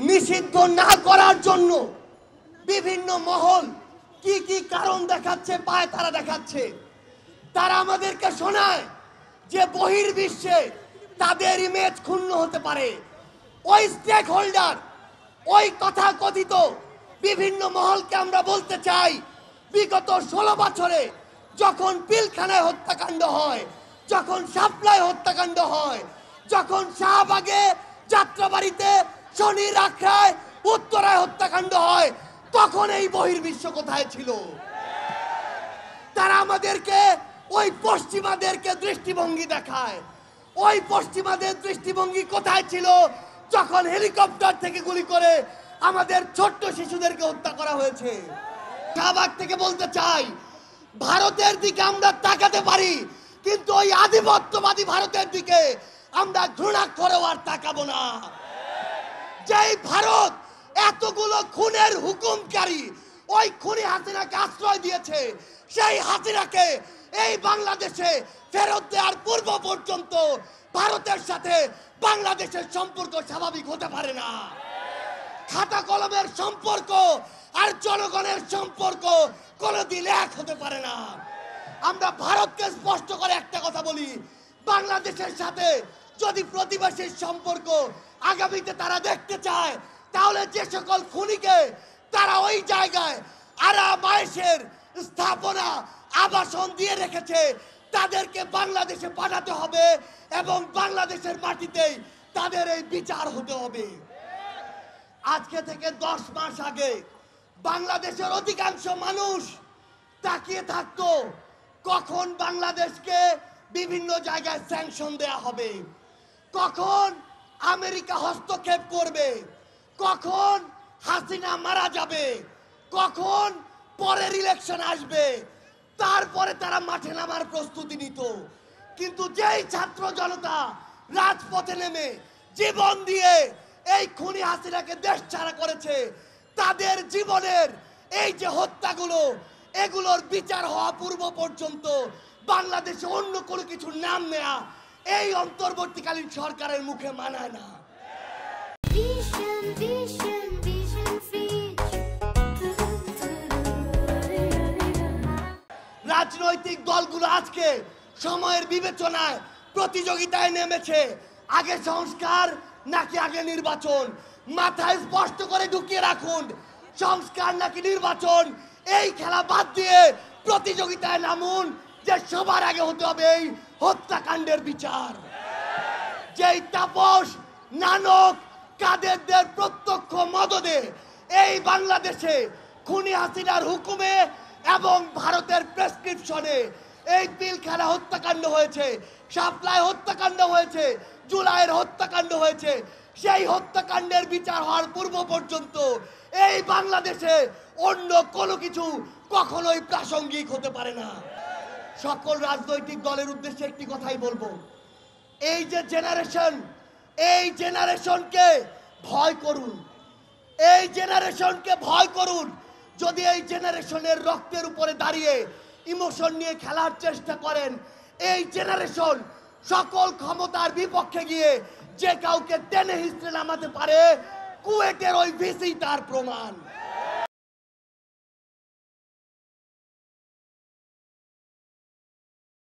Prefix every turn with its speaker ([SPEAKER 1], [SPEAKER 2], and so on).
[SPEAKER 1] নিষিদ্ধ না করার জন্য বিভিন্ন মহল কি কি কারণ দেখাচ্ছে, পায় তারা দেখাচ্ছে। তারা আমাদেরকে শোনায় যে বহির্বিশ্বে তাদের ইমেজ ক্ষুণ্ণ হতে পারে। ওই স্টেক হোল্ডার, ওই কথা কথিত বিভিন্ন মহলকে আমরা বলতে চাই, বিগত 16 বছরে যখন পিলখানায় হত্যাকাণ্ড হয়, যখন সাপ্লাই হত্যাকাণ্ড হয়, যখন শাহবাগে, যাত্রাবাড়িতে, শনির আখড়ায়, উত্তরায় হত্যাকাণ্ড হয়, তখন এই বহির্বিশ্ব কোথায় ছিল? তারা আমাদেরকে ওই পশ্চিমাদেরকে দৃষ্টিভঙ্গি দেখায়। ওই পশ্চিমাদের দৃষ্টিভঙ্গি কোথায় ছিল যখন হেলিকপ্টার থেকে গুলি করে আমাদের ছোট্ট শিশুদেরকে হত্যা করা হয়েছে? শাহবাগ থেকে বলতে চাই, ভারতের দিকে আমরা তাকাতে পারি, কিন্তু ওই আধিপত্যবাদী ভারতের দিকে আমরা ঘৃণা করেও আর তাকাবো না। যেই ভারত এতগুলো খুনের হুকুমকারী ওই খুনি হাসিনাকে আশ্রয় দিয়েছে, সেই হাসিনাকে এই বাংলাদেশে ফেরত দেওয়ার পূর্ব পর্যন্ত ভারতের সাথে বাংলাদেশের সম্পর্ক স্বাভাবিক হতে পারে না। খাতা কলমের সম্পর্ক আর জনগণের সম্পর্ক কোনোদিন এক হতে পারে না। আমরা ভারতকে স্পষ্ট করে একটা কথা বলি, বাংলাদেশের সাথে যদি প্রতিবেশীর সম্পর্ক আগামীতে তারা দেখতে চায়, তাহলে যে সকল খুনিকে তারা ওই জায়গায় আরামায়েশের স্থাপনা, আবাসন দিয়ে রেখেছে, তাদেরকে বাংলাদেশে পাঠাতে হবে এবং বাংলাদেশের মাটিতেই তাদের এই বিচার হতে হবে। আজকে থেকে 10 মাস আগে বাংলাদেশের অধিকাংশ মানুষ তাকিয়ে থাকতো কখন বাংলাদেশকে বিভিন্ন জায়গায় স্যাংশন দেয়া হবে, কখন আমেরিকা হস্তক্ষেপ করবে, কখন হাসিনা মারা যাবে, কখন পরের ইলেকশন আসবে, তারপরে তারা মাঠে নামার প্রস্তুতি নিত। কিন্তু যেই ছাত্র জনতা রাজপথে নেমে জীবন দিয়ে এই খুনি হাসিনাকে দেশ ছাড়া করেছে, তাদের জীবনের এই যে হত্যাগুলো, এগুলোর বিচার হওয়া পূর্ব পর্যন্ত বাংলাদেশে অন্য কোনো কিছু নাম নেয়া এই অন্তর্বর্তীকালীন সরকারের মুখে মানায় না। রাজনৈতিক দলগুলো আজকে সময়ের বিবেচনায় প্রতিযোগিতায় নেমেছে, আগে সংস্কার নাকি আগে নির্বাচন। মাথায় স্পষ্ট করে ঢুকিয়ে রাখুন, সংস্কার নাকি নির্বাচন, এই খেলা বাদ দিয়ে প্রতিযোগিতায় নামুন যে সবার আগে হতে হবে এই হত্যাকাণ্ডের বিচার। যেই তাপস, নানক, কাদেরদের প্রত্যক্ষ মদদে এই বাংলাদেশে খুনি হাসিনার হুকুমে এবং ভারতের প্রেসক্রিপশনে এই পিলখানা হত্যাকাণ্ড হয়েছে, সাপ্লাই হত্যাকাণ্ড হয়েছে, জুলাইয়ের হত্যাকাণ্ড হয়েছে, সেই হত্যাকাণ্ডের বিচার হওয়ার পূর্ব পর্যন্ত এই বাংলাদেশে অন্য কোনো কিছু কখনোই প্রাসঙ্গিক হতে পারে না। সকল রাজনৈতিক দলের উদ্দেশ্যে একটি কথাই বলবো, এই যে জেনারেশন, এই জেনারেশনকে ভয় করুন, এই জেনারেশনকে ভয় করুন। যদি এই জেনারেশনের রক্তের উপরে দাঁড়িয়ে ইমোশন নিয়ে খেলার চেষ্টা করেন, এই জেনারেশন সকল ক্ষমতার বিপক্ষে গিয়ে যে কাউকে টেনে হিস্ট্রে নামাতে পারে, কুয়েটের ওই ভিসি তার প্রমাণ।